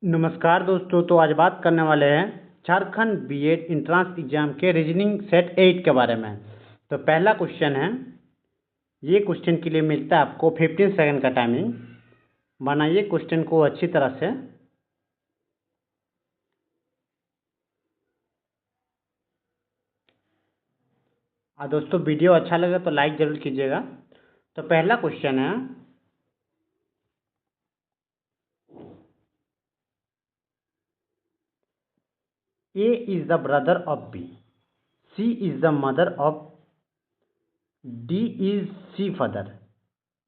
नमस्कार दोस्तों। तो आज बात करने वाले हैं झारखंड बीएड इंट्रांस एग्जाम के रीजनिंग सेट 8 के बारे में। तो पहला क्वेश्चन है, ये क्वेश्चन के लिए मिलता है आपको 15 सेकंड का टाइमिंग। बनाइए क्वेश्चन को अच्छी तरह से। दोस्तों वीडियो अच्छा लगे तो लाइक ज़रूर कीजिएगा। तो पहला क्वेश्चन है, A is the brother of B, C is the mother of D is C father,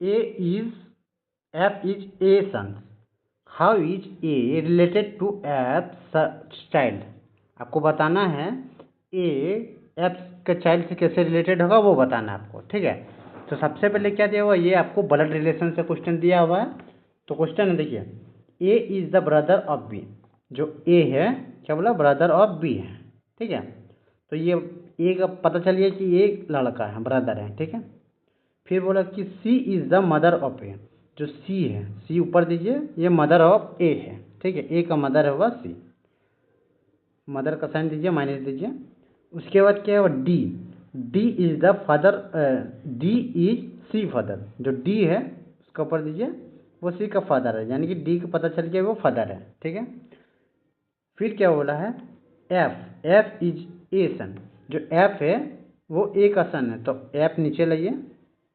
A is F is A son. How is A related to F child? आपको बताना है A F के child से कैसे related होगा, वो बताना है आपको। ठीक है, तो सबसे पहले क्या दिया हुआ है, ये आपको ब्लड रिलेशन से क्वेश्चन दिया हुआ है। तो क्वेश्चन है, देखिए, A is the brother of B। जो A है क्या बोला, ब्रदर ऑफ B है। ठीक है, तो ये A का पता चलिए कि ये लड़का है, ब्रदर है। ठीक है, फिर बोला कि C is the mother of A। जो C है, C ऊपर दीजिए, ये मदर ऑफ A है। ठीक है, A का मदर होगा C, मदर का साइन दीजिए, माइनस दीजिए। उसके बाद क्या है, D, D is the father, D is C father. जो D है उसका ऊपर दीजिए, वो C का फादर है, यानी कि D का पता चल गया वो फादर है। ठीक है, फिर क्या बोला है, F, F इज A सन। जो F है वो A का सन है, तो F नीचे लाइए,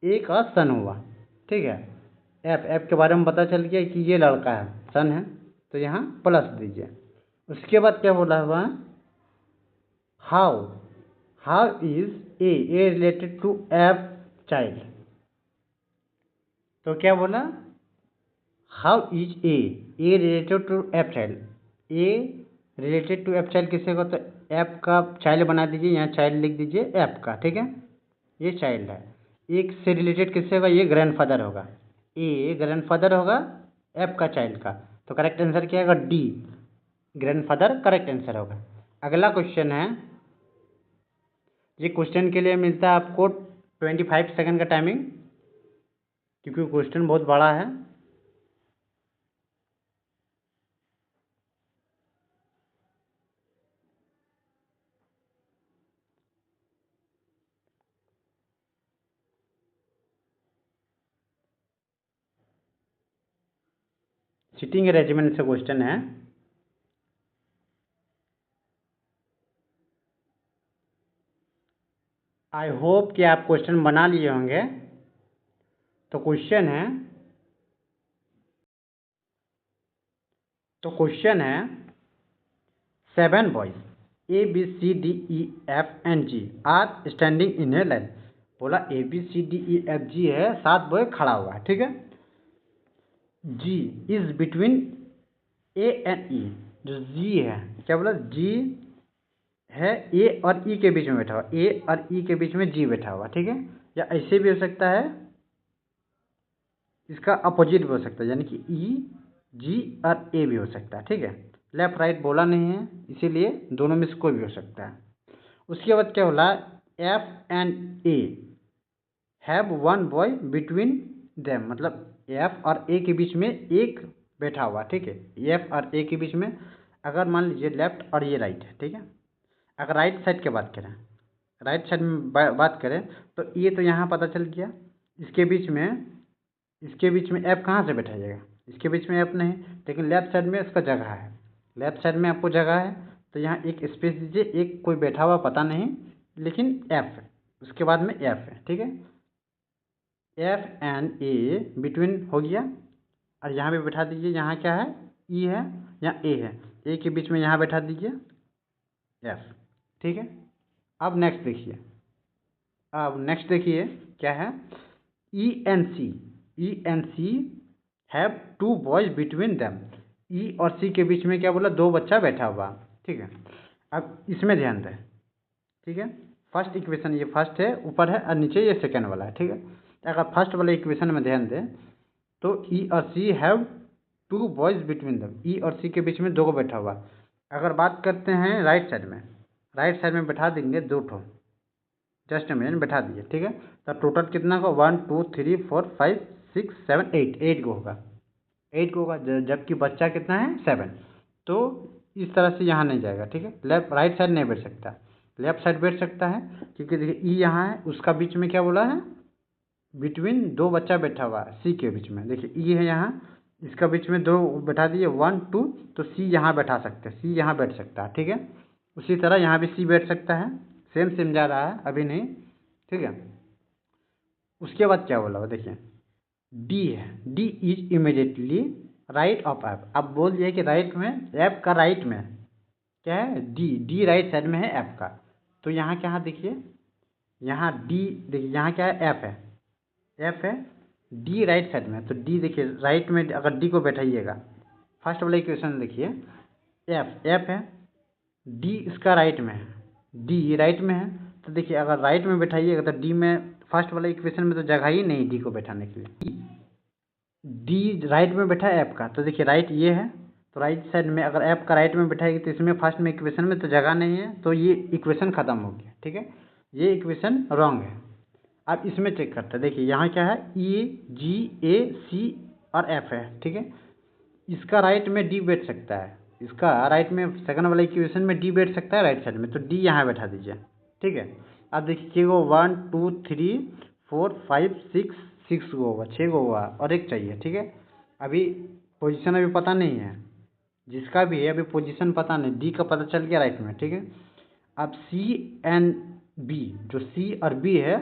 A का सन हुआ। ठीक है, F के बारे में पता चल गया कि ये लड़का है, सन है, तो यहाँ प्लस दीजिए। उसके बाद क्या बोला हुआ है, how is A related to F child. तो क्या बोला, how is A related to F child. A related to F child किससे होगा, तो F का चाइल्ड बना दीजिए, यहाँ चाइल्ड लिख दीजिए F का। ठीक है, ये चाइल्ड है। एक से रिलेटेड किससे होगा, ये ग्रैंडफादर होगा। ए ग्रैंडफादर होगा F का चाइल्ड का, तो करेक्ट आंसर क्या होगा, डी, ग्रैंडफादर करेक्ट आंसर होगा। अगला क्वेश्चन है, ये क्वेश्चन के लिए मिलता है आपको 25 सेकंड का टाइमिंग, क्योंकि क्वेश्चन बहुत बड़ा है। सिटिंग अरेंजमेंट से क्वेश्चन है, आई होप कि आप क्वेश्चन बना लिए होंगे। तो क्वेश्चन है, seven boys ABCDEFNG are standing in a line. बोला ABCDEFG है, 7 बॉय खड़ा हुआ है। ठीक है, G is between A and E। जो G है क्या बोला, G है A और E के बीच में बैठा हुआ, A और E के बीच में G बैठा हुआ। ठीक है, या ऐसे भी हो सकता है, इसका अपोजिट भी हो सकता है, यानी कि E G और A भी हो सकता है। ठीक है, लेफ्ट राइट बोला नहीं है, इसीलिए दोनों में से कोई भी हो सकता है। उसके बाद क्या बोला, F and A have one boy between them. मतलब F और A के बीच में एक बैठा हुआ। ठीक है, F और A के बीच में, अगर मान लीजिए लेफ्ट और ये राइट है। ठीक है, अगर राइट साइड की बात करें, राइट साइड में बात करें, तो ये तो यहाँ पता चल गया, इसके बीच में F कहाँ से बैठा जाएगा, इसके बीच में F नहीं, लेकिन लेफ्ट साइड में इसका जगह है, लेफ्ट साइड में आपको जगह है, तो यहाँ एक स्पेस दीजिए, एक कोई बैठा हुआ पता नहीं, लेकिन F है, उसके बाद में F है। ठीक है, F एंड A बिटवीन हो गया, और यहाँ पे बैठा दीजिए, यहाँ क्या है, E है, यहाँ A है, A के बीच में यहाँ बैठा दीजिए F। ठीक है, अब नेक्स्ट देखिए क्या है, E and C have 2 boys between them. E और C के बीच में क्या बोला, 2 बच्चा बैठा हुआ। ठीक है, अब इसमें ध्यान दें। ठीक है, फर्स्ट इक्वेशन ये फर्स्ट है, ऊपर है, और नीचे ये सेकंड वाला है। ठीक है, अगर फर्स्ट वाले इक्वेशन में ध्यान दें, तो E और C have 2 boys between them. E और C के बीच में 2 को बैठा हुआ। अगर बात करते हैं राइट साइड में बैठा देंगे 2 ठो, जस्ट मिनट बैठा दिए। ठीक है, तो टोटल कितना को 1 2 3 4 5 6 7 8 8 को होगा, 8 होगा, जबकि बच्चा कितना है 7। तो इस तरह से यहाँ नहीं जाएगा, ठीक है। लेफ्ट राइट साइड नहीं बैठ सकता, लेफ्ट साइड बैठ सकता है, क्योंकि देखिए ई यहाँ है, उसका बीच में क्या बोला है, बिटवीन दो बच्चा बैठा हुआ है सी के बीच में। देखिए ई है यहाँ, इसका बीच में दो बैठा दिए 1 2, तो सी यहाँ बैठा सकते हैं, सी यहाँ बैठ सकता है, ठीक है। उसी तरह यहाँ भी सी बैठ सकता है, सेम सेम जा रहा है, अभी नहीं, ठीक है। उसके बाद क्या बोला वो देखिए, डी है, D is immediately right of app. अब बोल दिया कि राइट में, ऐप का राइट में क्या है, डी, डी राइट साइड में है ऐप का। तो यहाँ क्या है देखिए, यहाँ डी, देखिए यहाँ क्या है, ऐप है, ऐप है, डी राइट साइड में। तो डी देखिए राइट में, अगर डी को बैठाइएगा, फर्स्ट वाला इक्वेशन देखिए, एफ है, डी इसका राइट में है, डी राइट में है। तो देखिए अगर राइट में बैठाइएगा तो डी में, फर्स्ट वाला इक्वेशन में तो जगह ही नहीं डी को बैठाने के लिए, डी राइट में बैठा है ऐप का। तो देखिए राइट ये है, तो राइट साइड में अगर ऐप का राइट में बैठाएगी तो इसमें फर्स्ट में इक्वेशन में तो जगह नहीं है, तो ये इक्वेशन ख़त्म हो गया, ठीक है, ये इक्वेशन रॉन्ग है। अब इसमें चेक करते हैं, देखिए यहाँ क्या है, ई जी ए सी और एफ है, ठीक है। इसका राइट में डी बैठ सकता है, इसका राइट में सेकंड वाला इक्वेशन में डी बैठ सकता है राइट साइड में, तो डी यहाँ बैठा दीजिए, ठीक है। अब देखिए वो 1 2 3 4 5 6 6 गो होगा, 6 गो हुआ और एक चाहिए, ठीक है। अभी पोजीशन अभी पता नहीं है, जिसका भी है अभी पोजीशन पता नहीं, डी का पता चल गया राइट में, ठीक है। अब सी एंड बी, जो सी और बी है,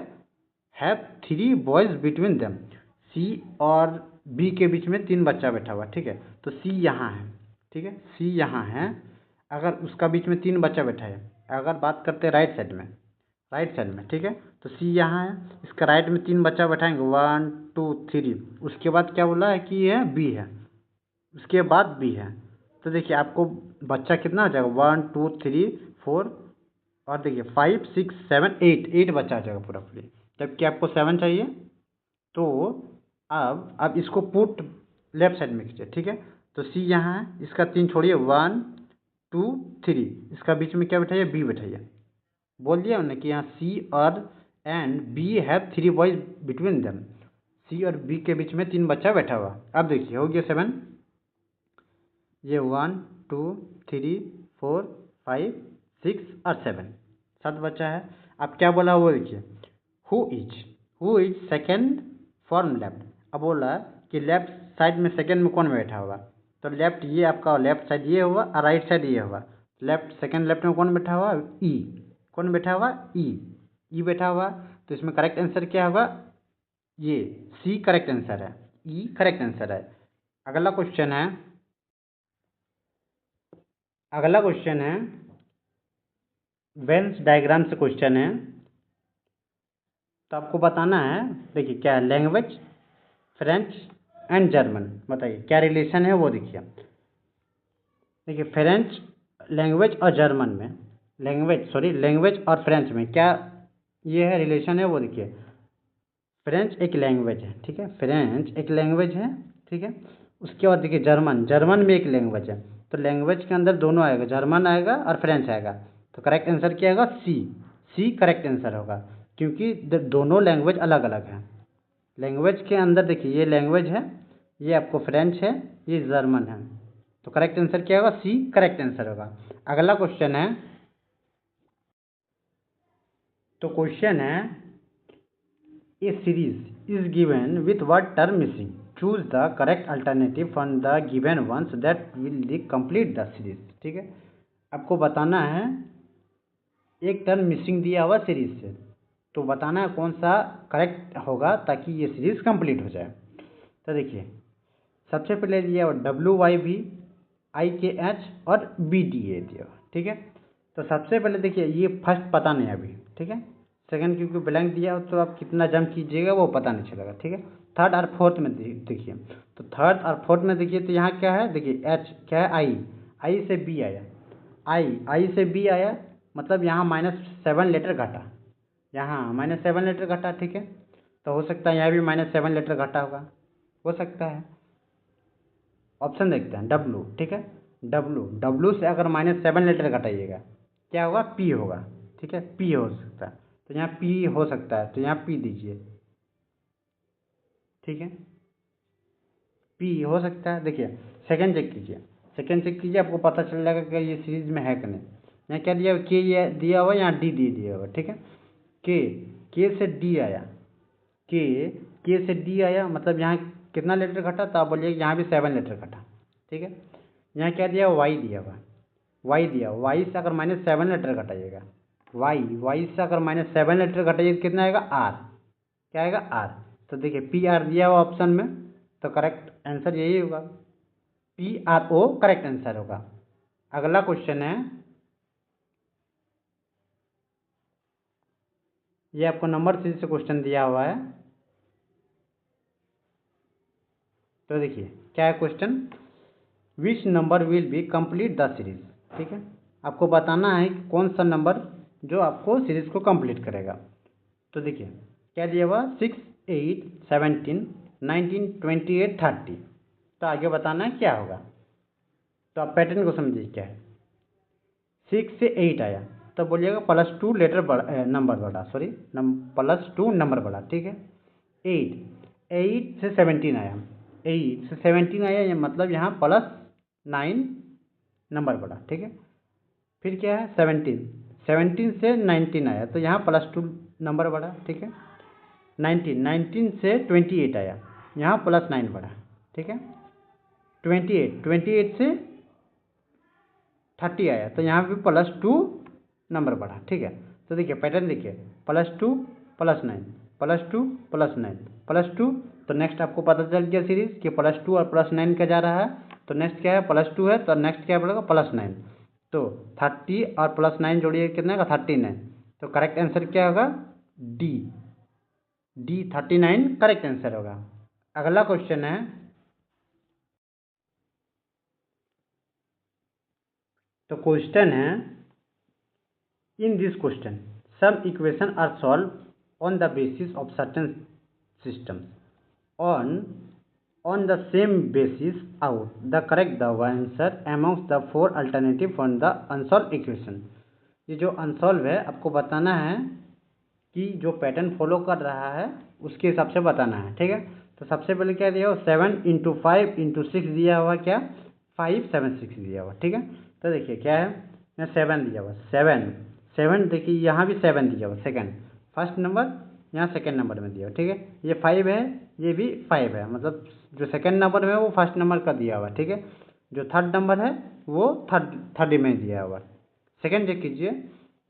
have 3 boys between them, C और बी के बीच में 3 बच्चा बैठा हुआ, ठीक है। तो सी यहाँ है, ठीक है, सी यहाँ है, अगर उसका बीच में 3 बच्चा बैठा है, अगर बात करते हैं राइट साइड में, राइट साइड में, ठीक है, तो सी यहाँ है, इसका राइट में 3 बच्चा बैठाएंगे 1 2 3, उसके बाद क्या बोला है कि ये बी है, उसके बाद बी है। तो देखिए आपको बच्चा कितना आ जाएगा, 1 2 3 4 और देखिए 5 6 7 8 बच्चा आ जाएगा पूरा पूरी, जबकि आपको 7 चाहिए। तो अब इसको पुट लेफ्ट साइड में खींचे, ठीक है। तो सी यहाँ है, इसका 3 छोड़िए, 1 2 3, इसका बीच में क्या बैठाइए, बी बैठाइए। बोल दिया उन्होंने कि यहाँ सी और and B have 3 boys between them, C और बी के बीच में 3 बच्चा बैठा हुआ। अब देखिए हो गया 7, ये 1 2 3 4 5 6 और 7 बच्चा है। अब क्या बोला वो देखिए, who is second form left. अब बोला कि लेफ्ट साइड में सेकेंड में कौन बैठा होगा, तो लेफ्ट ये आपका लेफ्ट साइड ये हुआ और राइट साइड ये हुआ। लेफ्ट सेकेंड लेफ्ट में कौन बैठा हुआ, ई, कौन बैठा हुआ, ई बैठा हुआ। तो इसमें करेक्ट आंसर क्या होगा, ये सी करेक्ट आंसर है, ई करेक्ट आंसर है। अगला क्वेश्चन है, अगला क्वेश्चन है वेन्स डायग्राम से क्वेश्चन है। तो आपको बताना है, देखिए क्या है, लैंग्वेज फ्रेंच एंड जर्मन, बताइए क्या रिलेशन है वो देखिए। देखिए फ्रेंच लैंग्वेज और जर्मन में, लैंग्वेज और फ्रेंच में क्या ये है रिलेशन है वो देखिए। फ्रेंच एक लैंग्वेज है, ठीक है, फ्रेंच एक लैंग्वेज है, ठीक है। उसके बाद देखिए जर्मन में एक लैंग्वेज है। तो लैंग्वेज के अंदर दोनों आएगा, जर्मन आएगा और फ्रेंच आएगा। तो करेक्ट आंसर क्या आएगा, सी करेक्ट आंसर होगा, क्योंकि दोनों लैंग्वेज अलग अलग हैं। लैंग्वेज के अंदर देखिए ये लैंग्वेज है, ये आपको फ्रेंच है, ये जर्मन है। तो करेक्ट आंसर क्या होगा, सी करेक्ट आंसर होगा। अगला क्वेश्चन है, तो क्वेश्चन है, a series is given with what term missing, choose the correct alternative from the given ones that will complete the series, ठीक है। आपको बताना है, एक टर्म मिसिंग दिया हुआ सीरीज से, तो बताना है कौन सा करेक्ट होगा ताकि ये सीरीज कंप्लीट हो जाए। तो देखिए सबसे पहले दिया हुआ WYV IKH और BDA दिया हुआ, ठीक है। तो सबसे पहले देखिए ये फर्स्ट पता नहीं अभी, ठीक है। सेकंड क्योंकि ब्लैंक दिया हो तो आप कितना जम कीजिएगा वो पता नहीं चलेगा, ठीक है। थर्ड और फोर्थ में देखिए, तो थर्ड और फोर्थ में देखिए, तो यहाँ क्या है, देखिए H क्या है, आई से B आया, आई से B आया, मतलब यहाँ -7 लेटर घटा, यहाँ -7 लेटर घटा, ठीक है। तो हो सकता है यहाँ भी -7 लेटर घटा होगा, हो सकता है। ऑप्शन देखते हैं, W, ठीक है, W से अगर -7 लेटर घटाइएगा क्या होगा, P होगा, ठीक है, P हो सकता है। तो यहाँ P हो सकता है, तो यहाँ P दीजिए, ठीक है, पी हो सकता है। देखिए सेकंड चेक कीजिए, सेकंड चेक कीजिए, आपको पता चल जाएगा कि ये सीरीज में है कि नहीं। यहाँ क्या दिया हुआ, के ये दिया हुआ, यहाँ डी दिया हुआ, ठीक है। के से डी आया, के से डी आया, मतलब यहाँ कितना लेटर घटा, तो आप बोलिए यहाँ भी 7 लेटर घटा, ठीक है। यहाँ क्या दिया, वाई दिया हुआ, वाई दिया, वाई से अगर -7 लेटर घटाइएगा, वाई से अगर -7 लेटर घटाइए तो कितना आएगा, आर, क्या आएगा, आर। तो देखिए पी आर दिया हुआ ऑप्शन में, तो करेक्ट आंसर यही होगा, P R O correct answer होगा। अगला क्वेश्चन है, ये आपको नंबर 3 से क्वेश्चन दिया हुआ है। तो देखिए क्या है question, which number will be complete the series, ठीक है। आपको बताना है कि कौन सा नंबर जो आपको सीरीज को कंप्लीट करेगा। तो देखिए क्या दिया हुआ, 6, 8, 17, 19, 28, 30। तो आगे बताना है क्या होगा। तो आप पैटर्न को समझिए क्या है। 6 से 8 आया तो बोलिएगा +2 लेटर बढ़ा, नंबर बढ़ा, सॉरी +2 नंबर बढ़ा, ठीक है। 8 से 17 आया, 8 से 17 आया, ये मतलब यहाँ +9 नंबर बढ़ा, ठीक है। फिर क्या है, 17 से 19 आया तो यहाँ +2 नंबर बढ़ा, ठीक है। 19 से 28 आया, यहाँ +9 बढ़ा, ठीक है। 28 से 30 आया तो यहाँ भी +2 नंबर बढ़ा, ठीक है। तो देखिए पैटर्न देखिए, +2 +9 +2 +9 +2। तो नेक्स्ट आपको पता चल गया सीरीज कि +2 और +9 का जा रहा है। तो नेक्स्ट क्या है, +2 है तो नेक्स्ट क्या पड़ेगा, +9। तो 30 और +9 जोड़िए कितना का, 39। तो करेक्ट आंसर क्या होगा, डी, 39 करेक्ट आंसर होगा। अगला क्वेश्चन है, तो क्वेश्चन है, in this question some equation are solve on the basis of certain systems on the same basis out the correct the answer amongst the 4 alternative from the unsolved equation। ये जो unsolved है आपको बताना है कि जो pattern follow कर रहा है उसके हिसाब से बताना है, ठीक है। तो सबसे पहले क्या दिया हुआ, 7 × 5 × 6 दिया हुआ, क्या 5 7 6 दिया हुआ, ठीक है। तो देखिए क्या है, यहाँ 7 दिया हुआ, 7 देखिए यहाँ भी 7 दिया हुआ, सेकंड फर्स्ट नंबर यहाँ सेकंड नंबर में दिया हुआ, ठीक है। ये 5 है, ये भी 5 है, मतलब जो सेकंड नंबर में है वो फर्स्ट नंबर का दिया हुआ, ठीक है। जो थर्ड नंबर है वो थर्ड में दिया हुआ। सेकंड चेक कीजिए,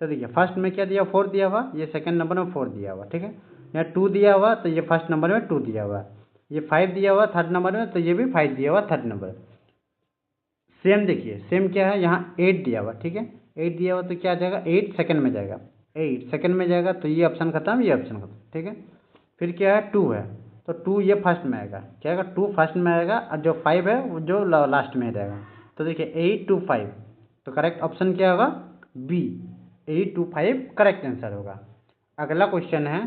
तो देखिए फर्स्ट में क्या दिया, 4 दिया हुआ, ये सेकंड नंबर में 4 दिया हुआ, ठीक है। यहाँ 2 दिया हुआ तो ये फर्स्ट नंबर में 2 दिया हुआ, ये 5 दिया हुआ थर्ड नंबर में तो ये भी 5 दिया हुआ थर्ड नंबर। सेम देखिए, सेम क्या है, यहाँ 8 दिया हुआ, ठीक है। 8 दिया हुआ तो क्या आ जाएगा, 8 सेकंड में जाएगा, 8 सेकंड में जाएगा तो ये ऑप्शन खत्म, ये ऑप्शन खत्म, ठीक है। फिर क्या है, 2 है तो 2 ये फर्स्ट में आएगा, क्या आएगा, 2 फर्स्ट में आएगा और जो 5 है वो जो लास्ट में रहेगा। तो देखिए 8 2 5, तो करेक्ट ऑप्शन क्या होगा, बी, 8 2 5 करेक्ट आंसर होगा। अगला क्वेश्चन है,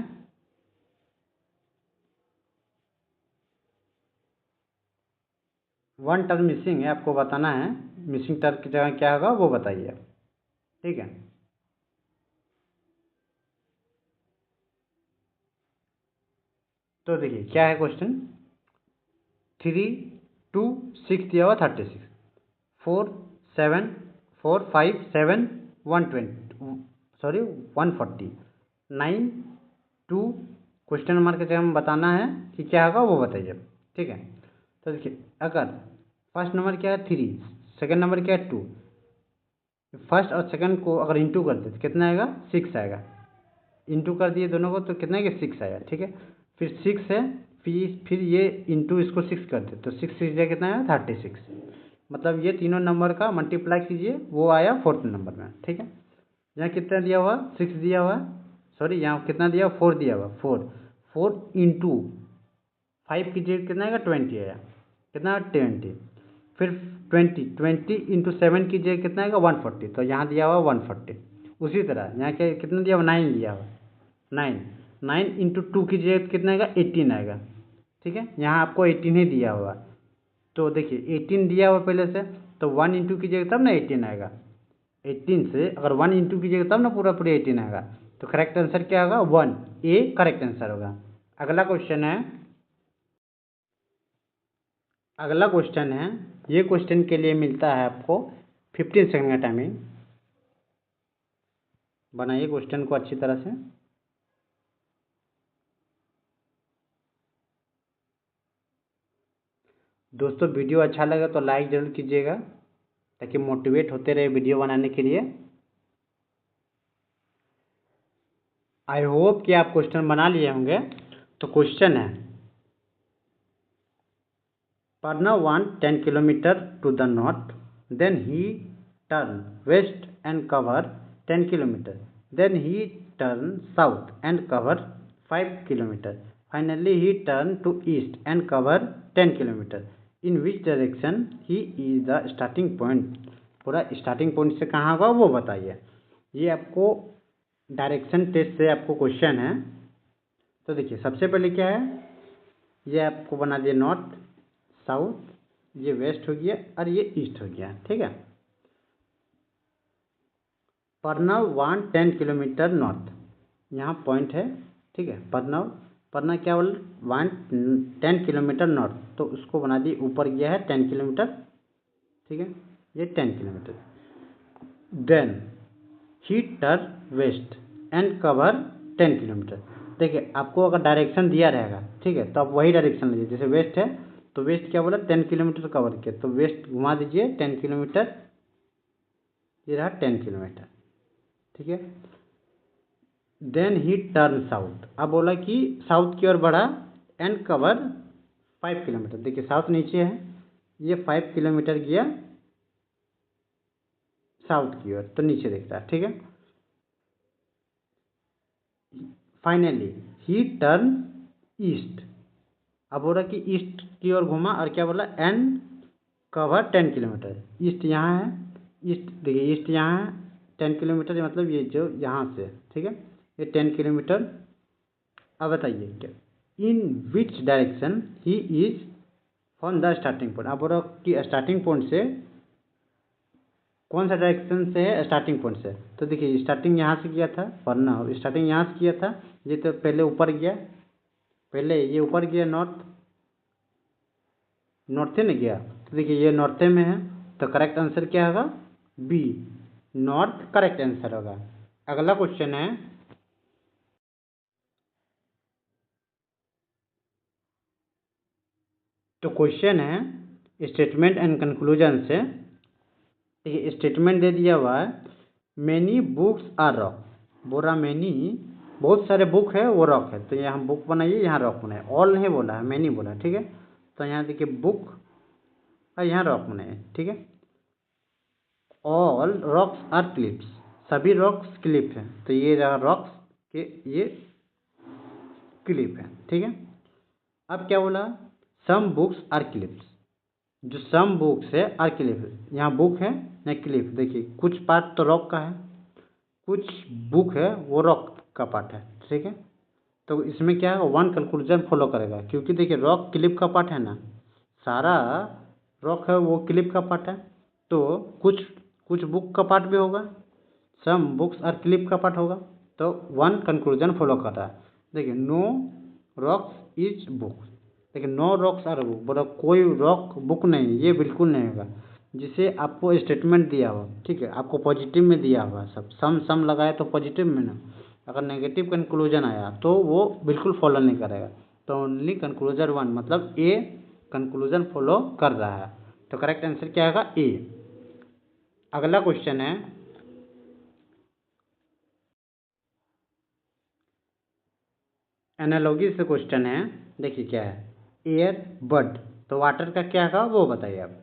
वन टर्म मिसिंग है, आपको बताना है मिसिंग टर्म की जगह क्या होगा वो बताइए, ठीक है। तो देखिए क्या है क्वेश्चन, 3 2 6 दिया हुआ 36, 4 7 4 5 7 120 सॉरी 140, 9 2 क्वेश्चन मार्क की जगह में बताना है कि क्या होगा वो बताइए, ठीक है। तो देखिए अगर फर्स्ट नंबर क्या है 3, सेकंड नंबर क्या है 2, फर्स्ट और सेकंड को अगर इंटू कर दे तो कितना आएगा, 6 आएगा। इंटू कर दिए दोनों को तो कितना है, 6 आया, ठीक है। फिर 6 है, फिर ये इंटू इसको 6 कर दे तो 6 6 कितना आया, 36। मतलब ये तीनों नंबर का मल्टीप्लाई कीजिए, वो आया फोर्थ नंबर में, ठीक है। यहाँ कितना दिया हुआ, 6 दिया हुआ, सॉरी यहाँ कितना दिया हुआ, 4 दिया हुआ, 4 इंटू 5 कीजिए कितना आएगा, 20 आया, कितना 20। फिर 20 इंटू 7 कीजिए कितना आएगा, 140, तो यहाँ दिया हुआ 140। उसी तरह यहाँ क्या कितना दिया हुआ, 9 दिया हुआ, 9 इंटू 2 कीजिए कितना आएगा, 18 आएगा, ठीक है। यहाँ आपको 18 ही दिया हुआ, तो देखिए 18 दिया हुआ पहले से, तो 1 इंटू कीजिएगा तब ना 18 आएगा, 18 से अगर 1 इंटू कीजिएगा तब ना पूरा 18 आएगा। तो करेक्ट आंसर क्या होगा, 1, ए करेक्ट आंसर होगा। अगला क्वेश्चन है, अगला क्वेश्चन है, ये क्वेश्चन के लिए मिलता है आपको 15 सेकंड का टाइमिंग। बनाइए क्वेश्चन को अच्छी तरह से। दोस्तों वीडियो अच्छा लगे तो लाइक ज़रूर कीजिएगा ताकि मोटिवेट होते रहे वीडियो बनाने के लिए। आई होप कि आप क्वेश्चन बना लिए होंगे। तो क्वेश्चन है, Pranav went 10 kilometers to the north, then he turned west and covered 10 kilometers. Then he turned south and covered 5 kilometers. Finally, he turned to east and covered 10 kilometers. In which direction he is the starting point? पूरा starting point से कहाँ होगा वो बताइए। ये आपको direction test से आपको क्वेश्चन है। तो देखिए सबसे पहले क्या है, ये आपको बना दिया नॉर्थ, साउथ, ये वेस्ट हो गया और ये ईस्ट हो गया। ठीक है। प्रणव 10 किलोमीटर नॉर्थ, यहाँ पॉइंट है। ठीक है। प्रणव क्या बोल 10 किलोमीटर नॉर्थ, तो उसको बना दिए ऊपर गया है 10 किलोमीटर। ठीक है, ये 10 kilometre. Then he turn west and cover 10 kilometre. देखिए आपको अगर डायरेक्शन दिया रहेगा, ठीक है, तो आप वही डायरेक्शन लीजिए। जैसे वेस्ट है तो वेस्ट क्या बोला 10 किलोमीटर कवर किया, तो वेस्ट घुमा दीजिए 10 किलोमीटर, ये रहा 10 किलोमीटर। ठीक है। देन ही टर्न साउथ, अब बोला कि साउथ की ओर बढ़ा एंड कवर 5 किलोमीटर। देखिए साउथ नीचे है, ये 5 किलोमीटर गया साउथ की ओर, तो नीचे दिखता है। ठीक है। फाइनली ही टर्न ईस्ट, अब बोला कि ईस्ट की ओर घुमा और क्या बोला एंड कवर 10 किलोमीटर। ईस्ट यहाँ है, ईस्ट देखिए ईस्ट यहाँ है 10 किलोमीटर, मतलब ये जो यहाँ से, ठीक है, ये 10 किलोमीटर। अब बताइए क्या in which direction he is from the starting point. अब बोला कि स्टार्टिंग पॉइंट से कौन सा डायरेक्शन से है, स्टार्टिंग पॉइंट से। तो देखिए स्टार्टिंग यहाँ से किया था, वरना स्टार्टिंग यहाँ से किया था, ये तो पहले ऊपर गया, पहले ये ऊपर गया नॉर्थे में गया। तो देखिए ये नॉर्थे में है, तो करेक्ट आंसर क्या होगा, बी, नॉर्थ करेक्ट आंसर होगा। अगला क्वेश्चन है, तो क्वेश्चन है स्टेटमेंट एंड कंक्लूजन से। देखिए स्टेटमेंट दे दिया हुआ है, मैनी बुक्स आर रॉक। बोला मैनी बहुत सारे बुक है, वो रॉक है, तो यहाँ बुक बनाइए, यहाँ रॉक बनाइए। ऑल नहीं बोला है, मैनी बोला। ठीक है, तो यहाँ देखिए बुक और यहाँ रॉक बनाइए। ठीक है। ऑल रॉक्स आर क्लिप्स, सभी रॉक्स क्लिप हैं, तो ये रहा रॉक्स के, ये क्लिप है। ठीक है। अब क्या बोला, सम बुक्स आर क्लिप्स, जो सम बुक्स है आर क्लिप, यहाँ बुक है यहाँ क्लिप। देखिए कुछ पार्ट तो रॉक का है, कुछ बुक है वो रॉक का पार्ट है। ठीक है। तो इसमें क्या है, वन कंक्लूजन फॉलो करेगा, क्योंकि देखिए रॉक क्लिप का पार्ट है ना, सारा रॉक है वो क्लिप का पार्ट है, तो कुछ कुछ बुक का पार्ट भी होगा, सम बुक्स आर क्लिप का पार्ट होगा, तो वन कंक्लूजन फॉलो कर रहा है। देखिए नो रॉक्स इज बुक, देखिए नो रॉक्स आर बुक, बोला कोई रॉक बुक नहीं, ये बिल्कुल नहीं होगा। जिसे आपको स्टेटमेंट दिया हुआ, ठीक है, आपको पॉजिटिव में दिया हुआ, सब सम लगाए तो पॉजिटिव में ना, अगर नेगेटिव कंक्लूजन आया तो वो बिल्कुल फॉलो नहीं करेगा। तो ओनली कंक्लूजन वन, मतलब ए कंक्लूजन फॉलो कर रहा है, तो करेक्ट आंसर क्या होगा, ए। अगला क्वेश्चन है, एनालॉजी से क्वेश्चन है। देखिए क्या है, एयर बड, तो वाटर का क्या होगा वो बताइए आप।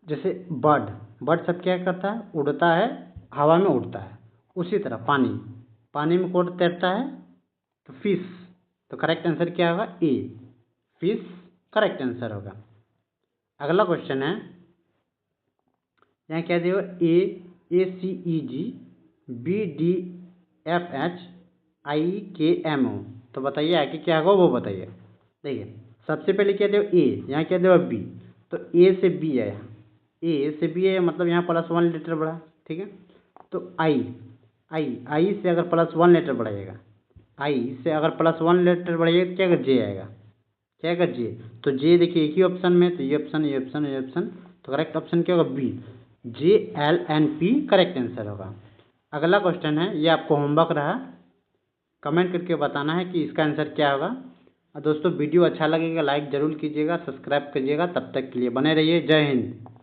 जैसे बर्ड, बर्ड सब क्या करता है, उड़ता है, हवा में उड़ता है। उसी तरह पानी में कौन तैरता है, तो फिश, तो करेक्ट आंसर क्या होगा, ए, फिश करेक्ट आंसर होगा। अगला क्वेश्चन है, यहाँ क्या दिया, ACEG BDFHIKMO, तो बताइए आगे क्या होगा वो बताइए। देखिए सबसे पहले क्या दिया, ए, यहाँ क्या दिया, बी, तो ए से बी आया, ए से बी आया, मतलब यहाँ +1 लेटर बढ़ा। ठीक है। तो आई से अगर +1 लेटर बढ़ाइएगा, आई से अगर +1 लेटर बढ़ाइएगा तो क्या जे आएगा। क्या होगा जे। तो जे देखिए एक ही ऑप्शन में, तो ये ऑप्शन, ये ऑप्शन, ये ऑप्शन, तो करेक्ट ऑप्शन क्या होगा B, J L N P correct answer होगा। अगला क्वेश्चन है, ये आपको होमवर्क रहा, कमेंट करके बताना है कि इसका आंसर क्या होगा। और दोस्तों वीडियो अच्छा लगेगा लाइक ज़रूर कीजिएगा, सब्सक्राइब कीजिएगा। तब तक के लिए बने रहिए। जय हिंद।